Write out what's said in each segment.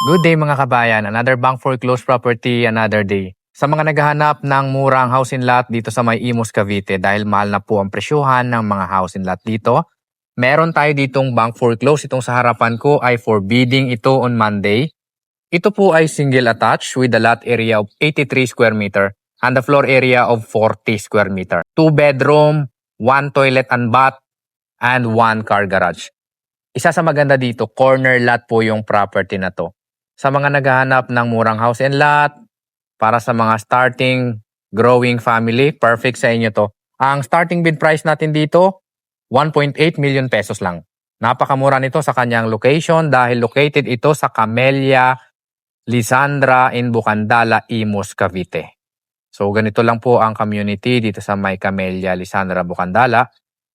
Good day mga kabayan, another bank foreclosed property, another day. Sa mga naghahanap ng murang house and lot dito sa May Imus, Cavite dahil mahal na po ang presyuhan ng mga house and lot dito, meron tayo ditong bank foreclosed. Itong sa harapan ko ay for bidding ito on Monday. Ito po ay single attached with a lot area of 83 square meter and the floor area of 40 square meter. 2 bedroom, 1 toilet and bath, and 1 car garage. Isa sa maganda dito, corner lot po yung property na to. Sa mga naghahanap ng murang house and lot, para sa mga starting, growing family, perfect sa inyo to. Ang starting bid price natin dito, 1.8 million pesos lang. Napakamura nito sa kanyang location dahil located ito sa Camellia, Lisandra, in Bukandala, Imus, Cavite. So ganito lang po ang community dito sa may Camellia, Lisandra, Bukandala.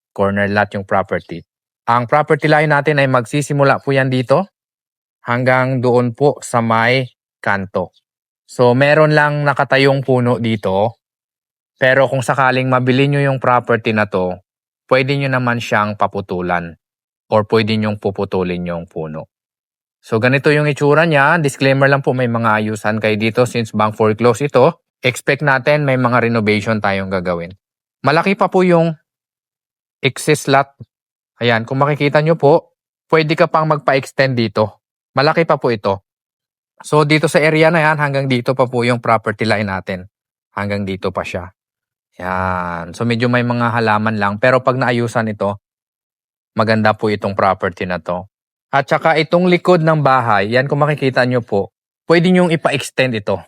Corner lot yung property. Ang property line natin ay magsisimula po yan dito hanggang doon po sa may kanto. So meron lang nakatayong puno dito, pero kung sakaling mabili nyo yung property na to, pwede nyo naman siyang paputulan or pwede nyo puputulin yung puno. So ganito yung itsura niya. Disclaimer lang po, may mga ayusan kayo dito since bank foreclosed ito. Expect natin may mga renovation tayong gagawin. Malaki pa po yung excess lot. Ayan, kung makikita nyo po, pwede ka pang magpa-extend dito. Malaki pa po ito. So dito sa area na yan, hanggang dito pa po yung property line natin. Hanggang dito pa siya. Yan. So medyo may mga halaman lang. Pero pag naayusan ito, maganda po itong property na to. At saka itong likod ng bahay, yan kung makikita nyo po, pwede nyong ipa-extend ito.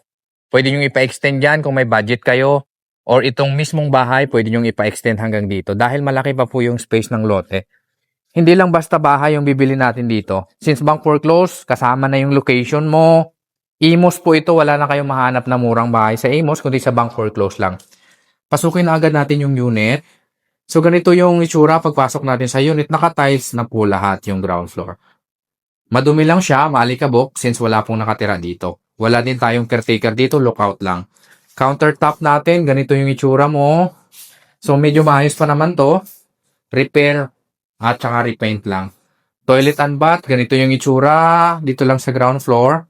Pwede nyong ipa-extend yan kung may budget kayo. Or itong mismong bahay, pwede nyong ipa-extend hanggang dito. Dahil malaki pa po yung space ng lote. Hindi lang basta bahay yung bibili natin dito. Since bank foreclosed, kasama na yung location mo. Imus po ito, wala na kayong mahanap na murang bahay sa Imus, kundi sa bank foreclosed lang. Pasukin na agad natin yung unit. So ganito yung itsura pagpasok natin sa unit. Naka-tiles na po lahat yung ground floor. Madumi lang siya, maalikabok, since wala pong nakatira dito. Wala din tayong caretaker dito, lookout lang. Countertop natin, ganito yung itsura mo. So medyo maayos pa naman to. Repair at saka repaint lang. Toilet and bath, ganito yung itsura. Dito lang sa ground floor.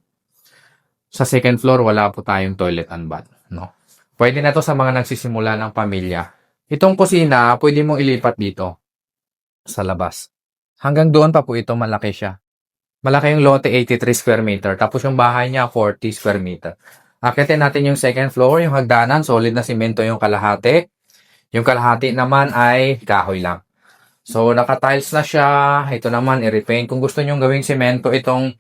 Sa second floor, wala po tayong toilet and bath. No? Pwede na to sa mga nagsisimula ng pamilya. Itong kusina, pwede mong ilipat dito. Sa labas. Hanggang doon pa po ito, malaki siya. Malaki yung lote, 83 square meter. Tapos yung bahay niya, 40 square meter. Akitin natin yung second floor, yung hagdanan, solid na simento yung kalahati. Yung kalahati naman ay kahoy lang. So, naka-tiles na siya. Ito naman, i-repaint. Kung gusto nyong gawing semento itong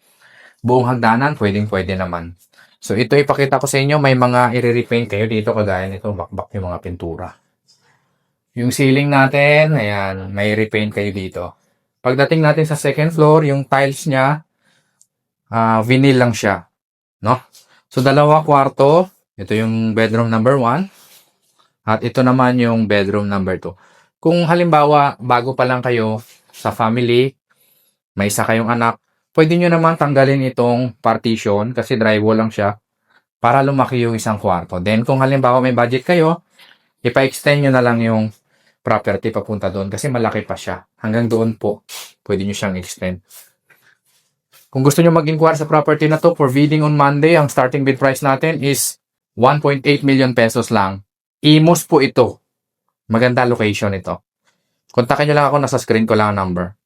buong hagdanan, pwedeng-pwede naman. So, ito ipakita ko sa inyo. May mga i-repaint kayo dito. Kagaya nito, bakbak yung mga pintura. Yung ceiling natin, ayan, may repaint kayo dito. Pagdating natin sa second floor, yung tiles niya, vinyl lang siya. No? So, dalawa kwarto. Ito yung bedroom number 1. At ito naman yung bedroom number 2. Kung halimbawa, bago pa lang kayo sa family, may isa kayong anak, pwede nyo naman tanggalin itong partition kasi drywall lang siya para lumaki yung isang kwarto. Then, kung halimbawa may budget kayo, ipa-extend nyo na lang yung property papunta doon kasi malaki pa siya. Hanggang doon po, pwede nyo siyang extend. Kung gusto nyo mag-inquire sa property na to for bidding on Monday, ang starting bid price natin is 1.8 million pesos lang. Imus po ito. Maganda location ito. Kontakin nyo lang ako, nasa screen ko lang ang number.